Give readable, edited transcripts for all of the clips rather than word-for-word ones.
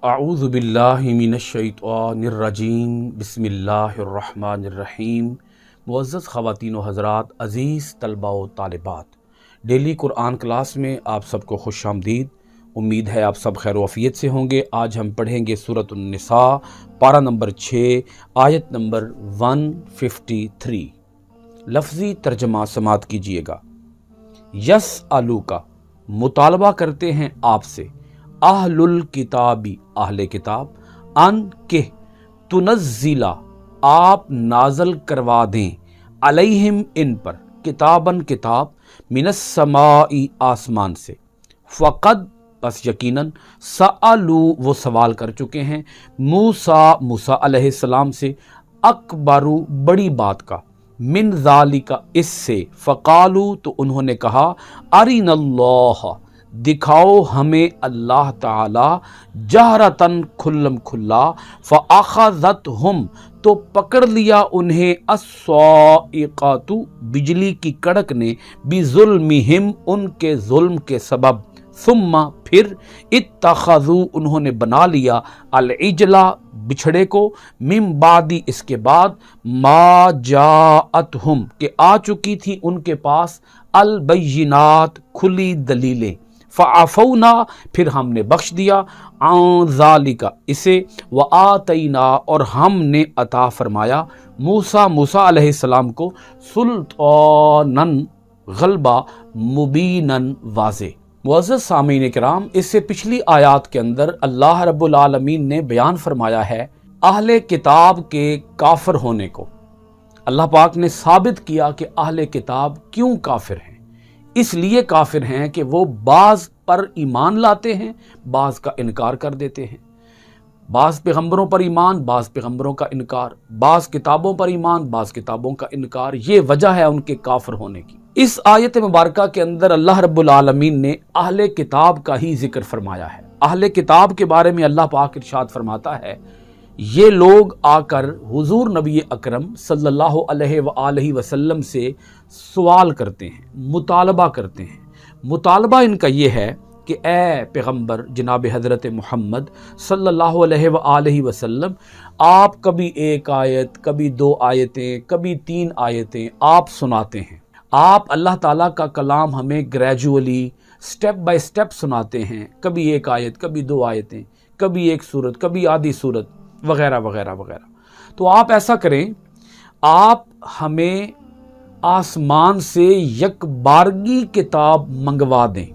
اعوذ باللہ من الشیطان الرجیم بسم اللہ الرحمن الرحیم۔ معزز خواتین و حضرات، عزیز طلباء و طالبات، ڈیلی قرآن کلاس میں آپ سب کو خوش آمدید۔ امید ہے آپ سب خیر و عافیت سے ہوں گے۔ آج ہم پڑھیں گے سورۃ النساء، پارہ نمبر 6، آیت نمبر 153۔ لفظی ترجمہ سماعت کیجئے گا۔ یسألوک، مطالبہ کرتے ہیں آپ سے، اہل الکتابی، اہل کتاب، ان کہ تنزلا، آپ نازل کروا دیں، علیہم، ان پر، کتاباً کتاب، من السماء، آسمان سے، فقد، بس یقیناً، سألو، وہ سوال کر چکے ہیں، موسیٰ علیہ السلام سے، اکبرو، بڑی بات کا، من ذالک، اس سے، فقالو، تو انہوں نے کہا، ارنا اللہ، دکھاؤ ہمیں اللہ تعالی، جہرتاً، کھلم کھلا، فاخذتہم، تو پکڑ لیا انہیں، الصاعقۃ، بجلی کی کڑک نے، بظلمہم، ان کے ظلم کے سبب، ثم، پھر، اتخذوا، انہوں نے بنا لیا، العجلہ، بچھڑے کو، من بعد، اس کے بعد، ما جاءتہم، کہ آ چکی تھی ان کے پاس، البینات، کھلی دلیلیں، فعفونا، پھر ہم نے بخش دیا، عن ذالک، اسے، وآتینا، اور ہم نے عطا فرمایا، موسیٰ علیہ السلام کو، سلطاناً، غلبہ، مبیناً، واضح۔ معزز سامعین کرام، اس سے پچھلی آیات کے اندر اللہ رب العالمین نے بیان فرمایا ہے اہل کتاب کے کافر ہونے کو۔ اللہ پاک نے ثابت کیا کہ اہل کتاب کیوں کافر ہیں۔ اس لیے کافر ہیں کہ وہ بعض پر ایمان لاتے ہیں، بعض کا انکار کر دیتے ہیں۔ بعض پیغمبروں پر ایمان، بعض پیغمبروں کا انکار، بعض کتابوں پر ایمان، بعض کتابوں کا انکار، یہ وجہ ہے ان کے کافر ہونے کی۔ اس آیت مبارکہ کے اندر اللہ رب العالمین نے اہل کتاب کا ہی ذکر فرمایا ہے۔ اہل کتاب کے بارے میں اللہ پاک ارشاد فرماتا ہے، یہ لوگ آ کر حضور نبی اکرم صلی اللہ علیہ وآلہ وسلم سے سوال کرتے ہیں، مطالبہ کرتے ہیں۔ مطالبہ ان کا یہ ہے کہ اے پیغمبر جناب حضرت محمد صلی اللہ علیہ وآلہ وسلم، آپ کبھی ایک آیت، کبھی 2 آیتیں، کبھی 3 آیتیں آپ سناتے ہیں۔ آپ اللہ تعالیٰ کا کلام ہمیں گریجولی، سٹیپ بائی سٹیپ سناتے ہیں، کبھی ایک آیت، کبھی 2 آیتیں، کبھی ایک سورت، کبھی آدھی سورت، وغیرہ وغیرہ وغیرہ۔ تو آپ ایسا کریں، آپ ہمیں آسمان سے یک بارگی کتاب منگوا دیں،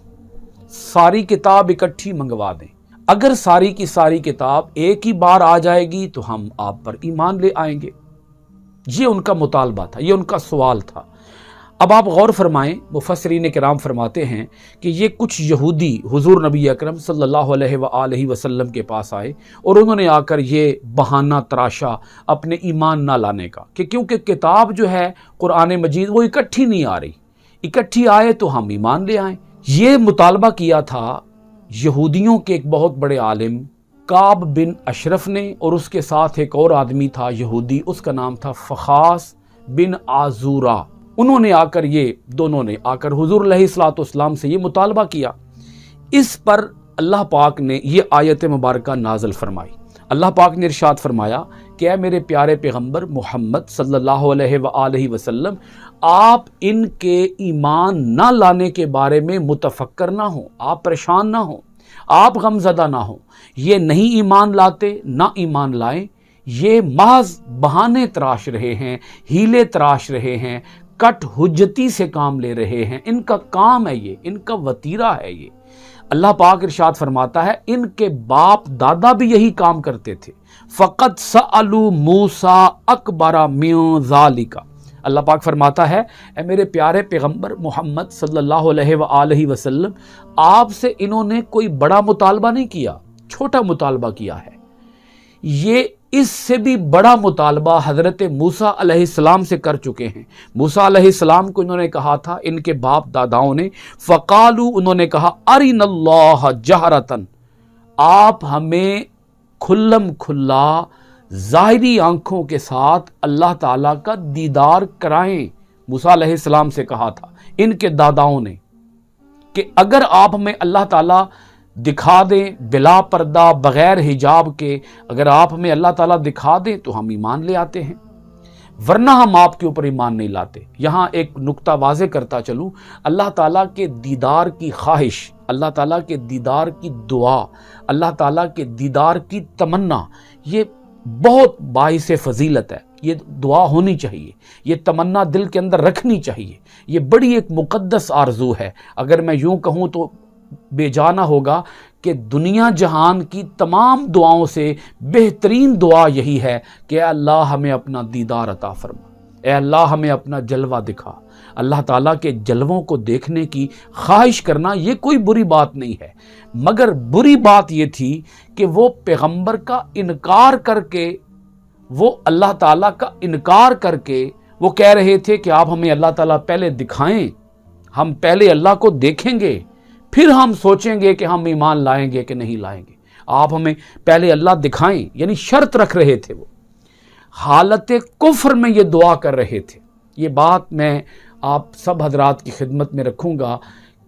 ساری کتاب اکٹھی منگوا دیں۔ اگر ساری کی ساری کتاب ایک ہی بار آ جائے گی تو ہم آپ پر ایمان لے آئیں گے۔ یہ ان کا مطالبہ تھا، یہ ان کا سوال تھا۔ اب آپ غور فرمائیں، مفسرین کرام فرماتے ہیں کہ یہ کچھ یہودی حضور نبی اکرم صلی اللہ علیہ وآلہ وسلم کے پاس آئے اور انہوں نے آ کر یہ بہانہ تراشا اپنے ایمان نہ لانے کا، کہ کیونکہ کتاب جو ہے قرآن مجید وہ اکٹھی نہیں آ رہی، اکٹھی آئے تو ہم ایمان لے آئیں۔ یہ مطالبہ کیا تھا یہودیوں کے ایک بہت بڑے عالم کعب بن اشرف نے، اور اس کے ساتھ ایک اور آدمی تھا یہودی، اس کا نام تھا فخاس بن آزورہ۔ انہوں نے آ کر، یہ دونوں نے آ کر حضور علیہ الصلوۃ والسلام سے یہ مطالبہ کیا۔ اس پر اللہ پاک نے یہ آیت مبارکہ نازل فرمائی۔ اللہ پاک نے ارشاد فرمایا کہ اے میرے پیارے پیغمبر محمد صلی اللہ علیہ وآلہ وسلم، آپ ان کے ایمان نہ لانے کے بارے میں متفکر نہ ہوں، آپ پریشان نہ ہوں، آپ غمزدہ نہ ہوں۔ یہ نہیں ایمان لاتے، نہ ایمان لائیں، یہ محض بہانے تراش رہے ہیں، ہیلے تراش رہے ہیں، کٹ حجتی سے کام لے رہے ہیں۔ ان کا کام ہے یہ، ان کا وتیرہ ہے یہ۔ اللہ پاک ارشاد فرماتا ہے ان کے باپ دادا بھی یہی کام کرتے تھے۔ فقط سألوا موسیٰ اکبر من ذالک، اللہ پاک فرماتا ہے اے میرے پیارے پیغمبر محمد صلی اللہ علیہ وآلہ وسلم، آپ سے انہوں نے کوئی بڑا مطالبہ نہیں کیا، چھوٹا مطالبہ کیا ہے۔ یہ اس سے بھی بڑا مطالبہ حضرت موسیٰ علیہ السلام سے کر چکے ہیں۔ موسیٰ علیہ السلام کو انہوں نے کہا تھا، ان کے باپ داداؤں نے، فقالو، انہوں نے کہا، ارنا اللہ جہرتاً، آپ ہمیں کھلم کھلا ظاہری آنکھوں کے ساتھ اللہ تعالیٰ کا دیدار کرائیں۔ موسیٰ علیہ السلام سے کہا تھا ان کے داداؤں نے کہ اگر آپ ہمیں اللہ تعالیٰ دکھا دیں بلا پردہ بغیر حجاب کے، اگر آپ ہمیں اللہ تعالیٰ دکھا دیں تو ہم ایمان لے آتے ہیں، ورنہ ہم آپ کے اوپر ایمان نہیں لاتے۔ یہاں ایک نقطہ واضح کرتا چلوں، اللہ تعالیٰ کے دیدار کی خواہش، اللہ تعالیٰ کے دیدار کی دعا، اللہ تعالیٰ کے دیدار کی تمنا، یہ بہت باعث فضیلت ہے۔ یہ دعا ہونی چاہیے، یہ تمنا دل کے اندر رکھنی چاہیے، یہ بڑی ایک مقدس آرزو ہے۔ اگر میں یوں کہوں تو بے جانا ہوگا کہ دنیا جہان کی تمام دعاؤں سے بہترین دعا یہی ہے کہ اے اللہ ہمیں اپنا دیدار عطا فرما، اے اللہ ہمیں اپنا جلوہ دکھا۔ اللہ تعالیٰ کے جلووں کو دیکھنے کی خواہش کرنا یہ کوئی بری بات نہیں ہے، مگر بری بات یہ تھی کہ وہ پیغمبر کا انکار کر کے، وہ اللہ تعالیٰ کا انکار کر کے وہ کہہ رہے تھے کہ آپ ہمیں اللہ تعالیٰ پہلے دکھائیں، ہم پہلے اللہ کو دیکھیں گے، پھر ہم سوچیں گے کہ ہم ایمان لائیں گے کہ نہیں لائیں گے، آپ ہمیں پہلے اللہ دکھائیں، یعنی شرط رکھ رہے تھے۔ وہ حالت کفر میں یہ دعا کر رہے تھے۔ یہ بات میں آپ سب حضرات کی خدمت میں رکھوں گا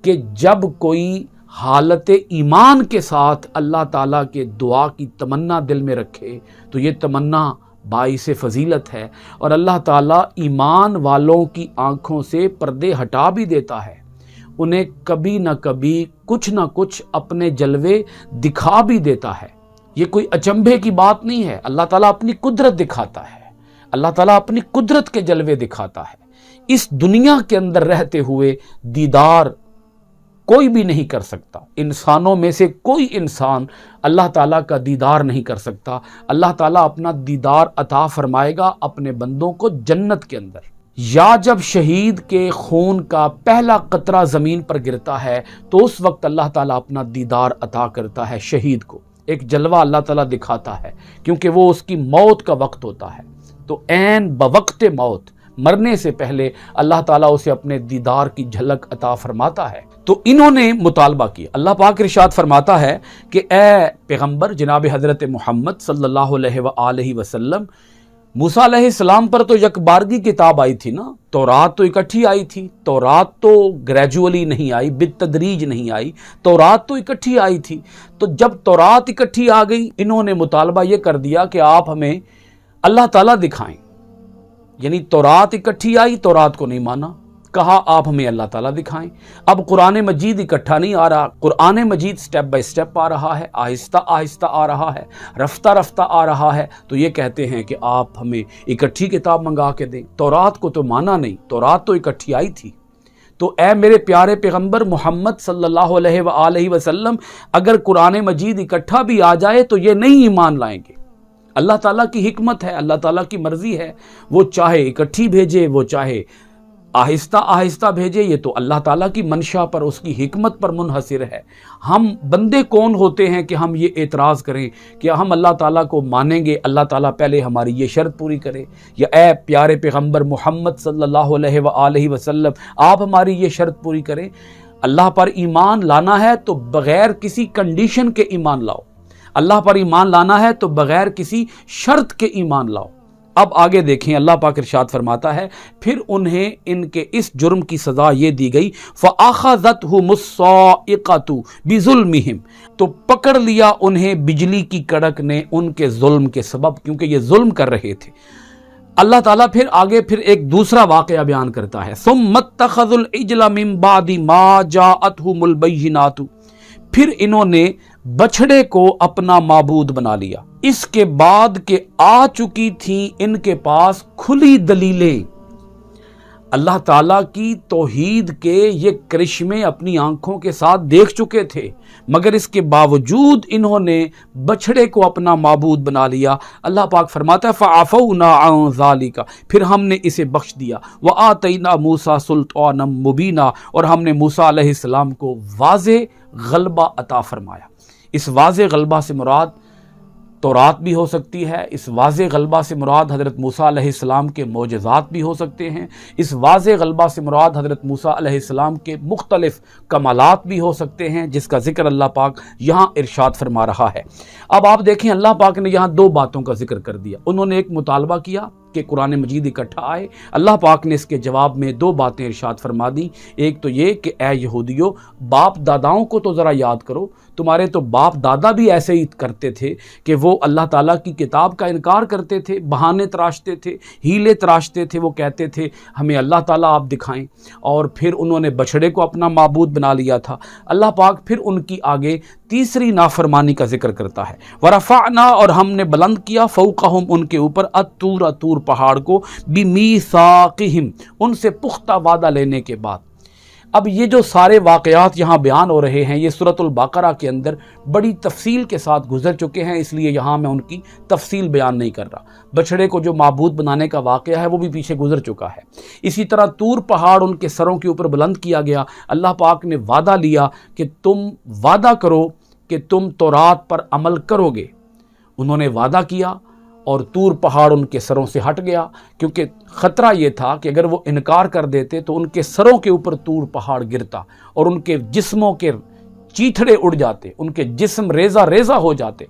کہ جب کوئی حالت ایمان کے ساتھ اللہ تعالیٰ کے دعا کی تمنا دل میں رکھے تو یہ تمنا باعث فضیلت ہے، اور اللہ تعالیٰ ایمان والوں کی آنکھوں سے پردے ہٹا بھی دیتا ہے، انہیں کبھی نہ کبھی کچھ نہ کچھ اپنے جلوے دکھا بھی دیتا ہے۔ یہ کوئی اچنبھے کی بات نہیں ہے، اللہ تعالیٰ اپنی قدرت دکھاتا ہے، اللہ تعالیٰ اپنی قدرت کے جلوے دکھاتا ہے۔ اس دنیا کے اندر رہتے ہوئے دیدار کوئی بھی نہیں کر سکتا، انسانوں میں سے کوئی انسان اللہ تعالیٰ کا دیدار نہیں کر سکتا۔ اللہ تعالیٰ اپنا دیدار عطا فرمائے گا اپنے بندوں کو جنت کے اندر، یا جب شہید کے خون کا پہلا قطرہ زمین پر گرتا ہے تو اس وقت اللہ تعالیٰ اپنا دیدار عطا کرتا ہے شہید کو، ایک جلوہ اللہ تعالیٰ دکھاتا ہے، کیونکہ وہ اس کی موت کا وقت ہوتا ہے، تو عین بوقت موت مرنے سے پہلے اللہ تعالیٰ اسے اپنے دیدار کی جھلک عطا فرماتا ہے۔ تو انہوں نے مطالبہ کیا۔ اللہ پاک ارشاد فرماتا ہے کہ اے پیغمبر جناب حضرت محمد صلی اللہ علیہ وآلہ وسلم، موسیٰ علیہ السلام پر تو یکبارگی کتاب آئی تھی نا، تورات تو اکٹھی آئی تھی، تورات تو گریجولی نہیں آئی، بالتدریج نہیں آئی، تورات تو اکٹھی آئی تھی۔ تو جب تورات اکٹھی آ گئی، انہوں نے مطالبہ یہ کر دیا کہ آپ ہمیں اللہ تعالیٰ دکھائیں، یعنی تورات اکٹھی آئی، تورات کو نہیں مانا، کہا آپ ہمیں اللہ تعالیٰ دکھائیں۔ اب قرآن مجید اکٹھا نہیں آ رہا، قرآن مجید سٹیپ بائی سٹیپ آ رہا ہے، آہستہ آہستہ آ رہا ہے، رفتہ رفتہ آ رہا ہے، تو یہ کہتے ہیں کہ آپ ہمیں اکٹھی کتاب منگا کے دیں۔ تورات کو تو مانا نہیں، تورات تو اکٹھی آئی تھی۔ تو اے میرے پیارے پیغمبر محمد صلی اللہ علیہ وآلہ وسلم، اگر قرآن مجید اکٹھا بھی آ جائے تو یہ نہیں ایمان لائیں گے۔ اللہ تعالیٰ کی حکمت ہے، اللہ تعالیٰ کی مرضی ہے، وہ چاہے اکٹھی بھیجے، وہ چاہے آہستہ آہستہ بھیجے، یہ تو اللہ تعالیٰ کی منشا پر، اس کی حکمت پر منحصر ہے۔ ہم بندے کون ہوتے ہیں کہ ہم یہ اعتراض کریں کہ ہم اللہ تعالیٰ کو مانیں گے، اللہ تعالیٰ پہلے ہماری یہ شرط پوری کرے، یا اے پیارے پیغمبر محمد صلی اللہ علیہ وآلہ وسلم آپ ہماری یہ شرط پوری کریں۔ اللہ پر ایمان لانا ہے تو بغیر کسی کنڈیشن کے ایمان لاؤ، اللہ پر ایمان لانا ہے تو بغیر کسی شرط کے ایمان لاؤ۔ اب آگے دیکھیں، اللہ پاک ارشاد فرماتا ہے پھر انہیں ان کے اس جرم کی سزا یہ دی گئی، فَأَخَذَتْهُمُ الصَّاعِقَةُ بِظُلْمِهِمْ، تو پکڑ لیا انہیں بجلی کی کڑک نے ان کے ظلم کے سبب، کیونکہ یہ ظلم کر رہے تھے۔ اللہ تعالیٰ پھر آگے ایک دوسرا واقعہ بیان کرتا ہے، ثُمَّ اتَّخَذُوا الْعِجْلَ مِن بَعْدِ مَا جَاءَتْهُمُ الْبَيِّنَاتُ، پھر انہوں نے بچھڑے کو اپنا معبود بنا لیا، اس کے بعد کہ آ چکی تھی ان کے پاس کھلی دلیلیں۔ اللہ تعالیٰ کی توحید کے یہ کرشمے اپنی آنکھوں کے ساتھ دیکھ چکے تھے، مگر اس کے باوجود انہوں نے بچھڑے کو اپنا معبود بنا لیا۔ اللہ پاک فرماتا ہے فَعَفَوْنَا عَنْ ذَلِكَ، پھر ہم نے اسے بخش دیا، وَآتَيْنَا مُوسَىٰ سُلْطَانًا مُبِينًا، اور ہم نے موسیٰ علیہ السلام کو واضح غلبہ عطا فرمایا۔ اس واضح غلبہ سے مراد تورات بھی ہو سکتی ہے، اس واضح غلبہ سے مراد حضرت موسیٰ علیہ السلام کے معجزات بھی ہو سکتے ہیں، اس واضح غلبہ سے مراد حضرت موسیٰ علیہ السلام کے مختلف کمالات بھی ہو سکتے ہیں، جس کا ذکر اللہ پاک یہاں ارشاد فرما رہا ہے۔ اب آپ دیکھیں اللہ پاک نے یہاں دو باتوں کا ذکر کر دیا۔ انہوں نے ایک مطالبہ کیا کہ قرآن مجید اکٹھا آئے، اللہ پاک نے اس کے جواب میں دو باتیں ارشاد فرما دیں۔ ایک تو یہ کہ اے یہودیو، باپ داداؤں کو تو ذرا یاد کرو، تمہارے تو باپ دادا بھی ایسے ہی کرتے تھے کہ وہ اللہ تعالیٰ کی کتاب کا انکار کرتے تھے، بہانے تراشتے تھے، ہیلے تراشتے تھے، وہ کہتے تھے ہمیں اللہ تعالیٰ آپ دکھائیں، اور پھر انہوں نے بچھڑے کو اپنا معبود بنا لیا تھا۔ اللہ پاک پھر ان کی آگے تیسری نافرمانی کا ذکر کرتا ہے، وَرَفَعْنَا، اور ہم نے بلند کیا، فَوْقَهُمْ، ان کے اوپر، الطور پہاڑ کو، بِمِيثَاقِهِمْ، ان سے پختہ وعدہ لینے کے بعد۔ اب یہ جو سارے واقعات یہاں بیان ہو رہے ہیں یہ سورۃ البقرہ کے اندر بڑی تفصیل کے ساتھ گزر چکے ہیں، اس لیے یہاں میں ان کی تفصیل بیان نہیں کر رہا۔ بچھڑے کو جو معبود بنانے کا واقعہ ہے وہ بھی پیچھے گزر چکا ہے۔ اسی طرح طور پہاڑ ان کے سروں کے اوپر بلند کیا گیا، اللہ پاک نے وعدہ لیا کہ تم وعدہ کرو کہ تم تورات پر عمل کرو گے۔ انہوں نے وعدہ کیا اور طور پہاڑ ان کے سروں سے ہٹ گیا، کیونکہ خطرہ یہ تھا کہ اگر وہ انکار کر دیتے تو ان کے سروں کے اوپر طور پہاڑ گرتا اور ان کے جسموں کے چیتھڑے اڑ جاتے، ان کے جسم ریزہ ریزہ ہو جاتے۔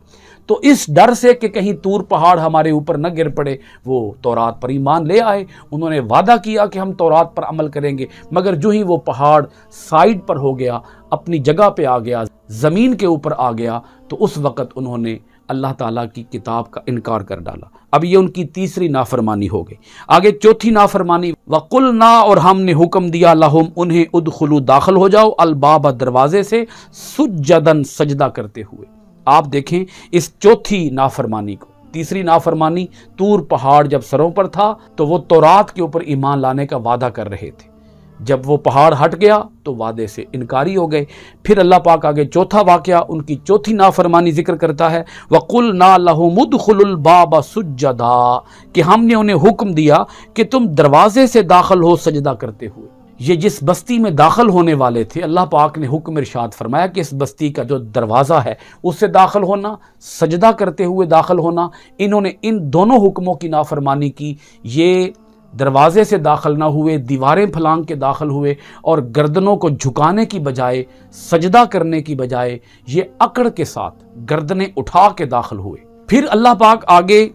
تو اس ڈر سے کہ کہیں طور پہاڑ ہمارے اوپر نہ گر پڑے، وہ تورات پر ایمان لے آئے۔ انہوں نے وعدہ کیا کہ ہم تورات پر عمل کریں گے، مگر جو ہی وہ پہاڑ سائیڈ پر ہو گیا، اپنی جگہ پہ آ گیا، زمین کے اوپر آ گیا، تو اس وقت انہوں نے اللہ تعالیٰ کی کتاب کا انکار کر ڈالا۔ اب یہ ان کی تیسری نافرمانی ہو گئی۔ آگے چوتھی نافرمانی، وَقُلْنَا، اور ہم نے حکم دیا، لَهُمْ، انہیں، ادخلوا، داخل ہو جاؤ، الباب، دروازے سے، سجدن، سجدہ کرتے ہوئے۔ آپ دیکھیں اس چوتھی نافرمانی کو۔ تیسری نافرمانی، طور پہاڑ جب سروں پر تھا تو وہ تورات کے اوپر ایمان لانے کا وعدہ کر رہے تھے، جب وہ پہاڑ ہٹ گیا تو وعدے سے انکاری ہو گئے۔ پھر اللہ پاک آگے چوتھا واقعہ، ان کی چوتھی نافرمانی ذکر کرتا ہے، وَقُلْنَا لَهُمُ ادْخُلُوا الْبَابَ سُجَّدًا، کہ ہم نے انہیں حکم دیا کہ تم دروازے سے داخل ہو سجدہ کرتے ہوئے۔ یہ جس بستی میں داخل ہونے والے تھے، اللہ پاک نے حکم ارشاد فرمایا کہ اس بستی کا جو دروازہ ہے اس سے داخل ہونا، سجدہ کرتے ہوئے داخل ہونا۔ انہوں نے ان دونوں حکموں کی نافرمانی کی، یہ دروازے سے داخل نہ ہوئے، دیواریں پھلانگ کے داخل ہوئے، اور گردنوں کو جھکانے کی بجائے، سجدہ کرنے کی بجائے، یہ اکڑ کے ساتھ گردنیں اٹھا کے داخل ہوئے۔ پھر اللہ پاک آگے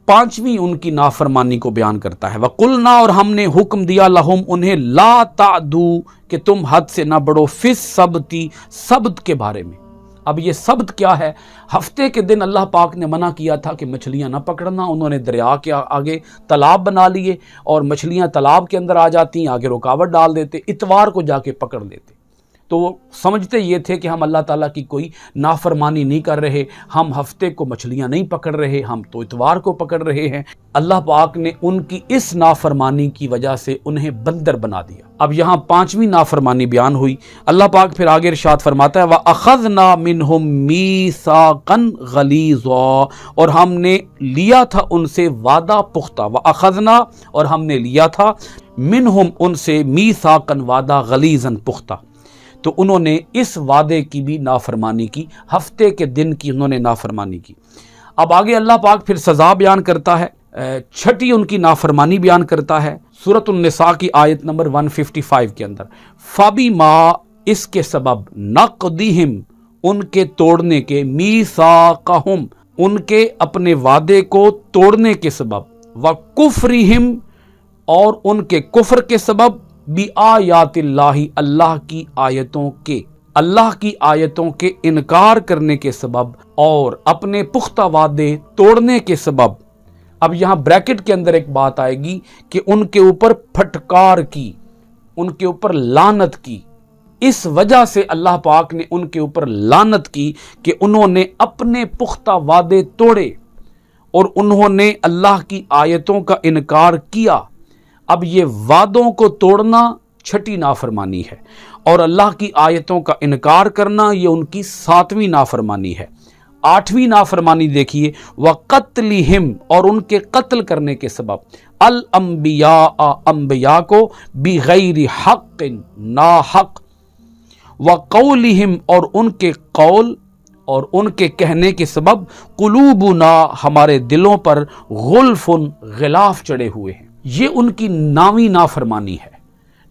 پانچویں ان کی نافرمانی کو بیان کرتا ہے، وَقُلْنَا، اور ہم نے حکم دیا، لَهُمْ، انہیں، لَا تَعْدُوا، کہ تم حد سے نہ بڑھو، فِي السَّبْتِ، سبت کے بارے میں۔ اب یہ سبت کیا ہے؟ ہفتے کے دن اللہ پاک نے منع کیا تھا کہ مچھلیاں نہ پکڑنا، انہوں نے دریا کے آگے تالاب بنا لیے اور مچھلیاں تالاب کے اندر آ جاتی، آگے رکاوٹ ڈال دیتے، اتوار کو جا کے پکڑ لیتے۔ تو وہ سمجھتے یہ تھے کہ ہم اللہ تعالیٰ کی کوئی نافرمانی نہیں کر رہے، ہم ہفتے کو مچھلیاں نہیں پکڑ رہے، ہم تو اتوار کو پکڑ رہے ہیں۔ اللہ پاک نے ان کی اس نافرمانی کی وجہ سے انہیں بندر بنا دیا۔ اب یہاں پانچویں نافرمانی بیان ہوئی۔ اللہ پاک پھر آگے ارشاد فرماتا ہے، وَأَخَذْنَا مِنْهُمْ مِيثَاقًا غَلِيظًا، اور ہم نے لیا تھا ان سے وعدہ پختہ، وَأَخَذْنَا، اور ہم نے لیا تھا، مِنْهُمْ، ان سے، مِيثَاقًا، وعدہ، غَلِيظًا، پختہ۔ تو انہوں نے اس وعدے کی بھی نافرمانی کی، ہفتے کے دن کی انہوں نے نافرمانی کی۔ اب آگے اللہ پاک پھر سزا بیان کرتا ہے، چھٹی ان کی نافرمانی بیان کرتا ہے سورۃ النساء کی آیت نمبر 155 کے اندر، فَبِمَا، اس کے سبب، نَقْضِهِمْ، ان کے توڑنے کے، مِيثَاقَهُمْ، ان کے اپنے وعدے کو توڑنے کے سبب، وَكُفْرِهِمْ، اور ان کے کفر کے سبب، بِآیاتِ اللہ، اللہ کی آیتوں کے، اللہ کی آیتوں کے انکار کرنے کے سبب، اور اپنے پختہ وعدے توڑنے کے سبب۔ اب یہاں بریکٹ کے اندر ایک بات آئے گی کہ ان کے اوپر پھٹکار کی، ان کے اوپر لعنت کی۔ اس وجہ سے اللہ پاک نے ان کے اوپر لعنت کی کہ انہوں نے اپنے پختہ وعدے توڑے اور انہوں نے اللہ کی آیتوں کا انکار کیا۔ اب یہ وعدوں کو توڑنا چھٹی نافرمانی ہے، اور اللہ کی آیتوں کا انکار کرنا یہ ان کی ساتویں نافرمانی ہے۔ آٹھویں نافرمانی دیکھیے، وَقَتْلِهِمْ، اور ان کے قتل کرنے کے سبب، الانبیاء، انبیاء کو، بغیر حق، نا حق، وَقَوْلِهِمْ، اور ان کے قول اور ان کے کہنے کے سبب، قلوبنا، ہمارے دلوں پر، غلف، غلاف چڑھے ہوئے ہیں۔ یہ ان کی ناویں نافرمانی ہے۔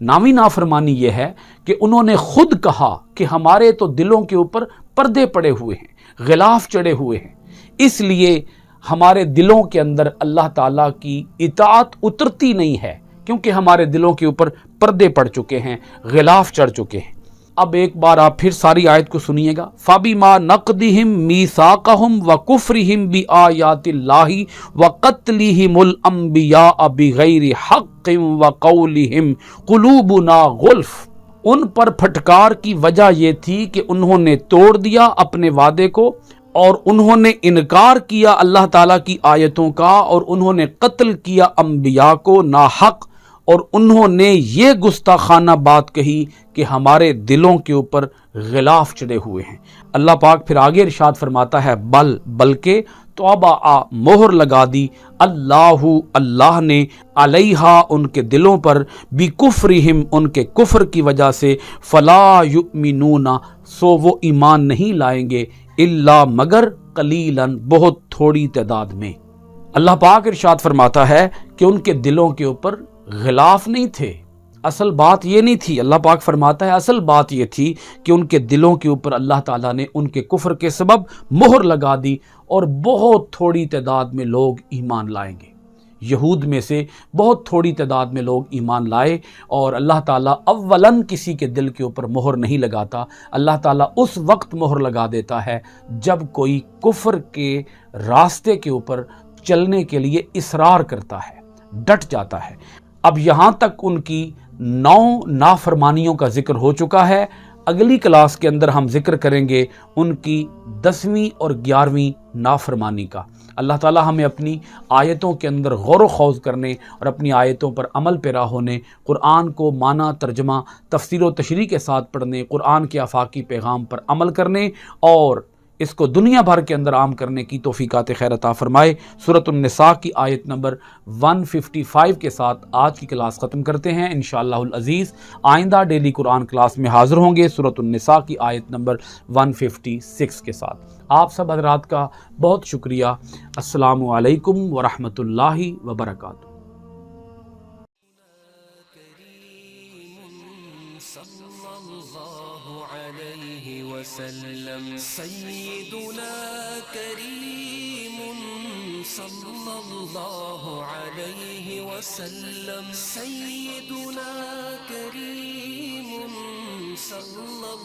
ناویں نافرمانی یہ ہے کہ انہوں نے خود کہا کہ ہمارے تو دلوں کے اوپر پردے پڑے ہوئے ہیں، غلاف چڑھے ہوئے ہیں، اس لیے ہمارے دلوں کے اندر اللہ تعالیٰ کی اطاعت اترتی نہیں ہے، کیونکہ ہمارے دلوں کے اوپر پردے پڑ چکے ہیں، غلاف چڑھ چکے ہیں۔ اب ایک بار آپ پھر ساری آیت کو سنیے گا. فَبِمَا نَقْضِهِمْ مِيثَاقَهُمْ وَكُفْرِهِمْ بِآيَاتِ اللَّهِ وَقَتْلِهِمُ الْأَنْبِيَاءَ بِغَيْرِ حَقٍّ وَقَوْلِهِمْ قُلُوبُنَا غُلْفٌ. ان پر پھٹکار کی وجہ یہ تھی کہ انہوں نے توڑ دیا اپنے وعدے کو اور انہوں نے انکار کیا اللہ تعالیٰ کی آیتوں کا اور انہوں نے قتل کیا انبیاء کو ناحق اور انہوں نے یہ گستاخانہ بات کہی کہ ہمارے دلوں کے اوپر غلاف چڑھے ہوئے ہیں. اللہ پاک پھر آگے ارشاد فرماتا ہے بلکہ توبہ مہر لگا دی اللہ نے علیہا ان کے دلوں پر بکفرہم ان کے کفر کی وجہ سے فلا یؤمنون سو وہ ایمان نہیں لائیں گے الا مگر قلیلاً بہت تھوڑی تعداد میں. اللہ پاک ارشاد فرماتا ہے کہ ان کے دلوں کے اوپر غلاف نہیں تھے. اصل بات یہ نہیں تھی. اللہ پاک فرماتا ہے اصل بات یہ تھی کہ ان کے دلوں کے اوپر اللہ تعالیٰ نے ان کے کفر کے سبب مہر لگا دی اور بہت تھوڑی تعداد میں لوگ ایمان لائیں گے. یہود میں سے بہت تھوڑی تعداد میں لوگ ایمان لائے اور اللہ تعالیٰ اولاً کسی کے دل کے اوپر مہر نہیں لگاتا. اللہ تعالیٰ اس وقت مہر لگا دیتا ہے جب کوئی کفر کے راستے کے اوپر چلنے کے لیے اصرار کرتا ہے، ڈٹ جاتا ہے. اب یہاں تک ان کی 9 نافرمانیوں کا ذکر ہو چکا ہے. اگلی کلاس کے اندر ہم ذکر کریں گے ان کی 10ویں اور 11ویں نافرمانی کا. اللہ تعالی ہمیں اپنی آیتوں کے اندر غور و خوض کرنے اور اپنی آیتوں پر عمل پیرا ہونے، قرآن کو معنی، ترجمہ، تفسیر و تشریح کے ساتھ پڑھنے، قرآن کے آفاقی پیغام پر عمل کرنے اور اس کو دنیا بھر کے اندر عام کرنے کی توفیقات خیر عطا فرمائے. سورۃ النساء کی آیت نمبر 155 کے ساتھ آج کی کلاس ختم کرتے ہیں. انشاءاللہ العزیز آئندہ ڈیلی قرآن کلاس میں حاضر ہوں گے سورۃ النساء کی آیت نمبر 156 کے ساتھ. آپ سب حضرات کا بہت شکریہ. السلام علیکم ورحمۃ اللہ وبرکاتہ. سیدنا کریم صلی اللہ علیہ وسلم، سیدنا کریم صلی اللہ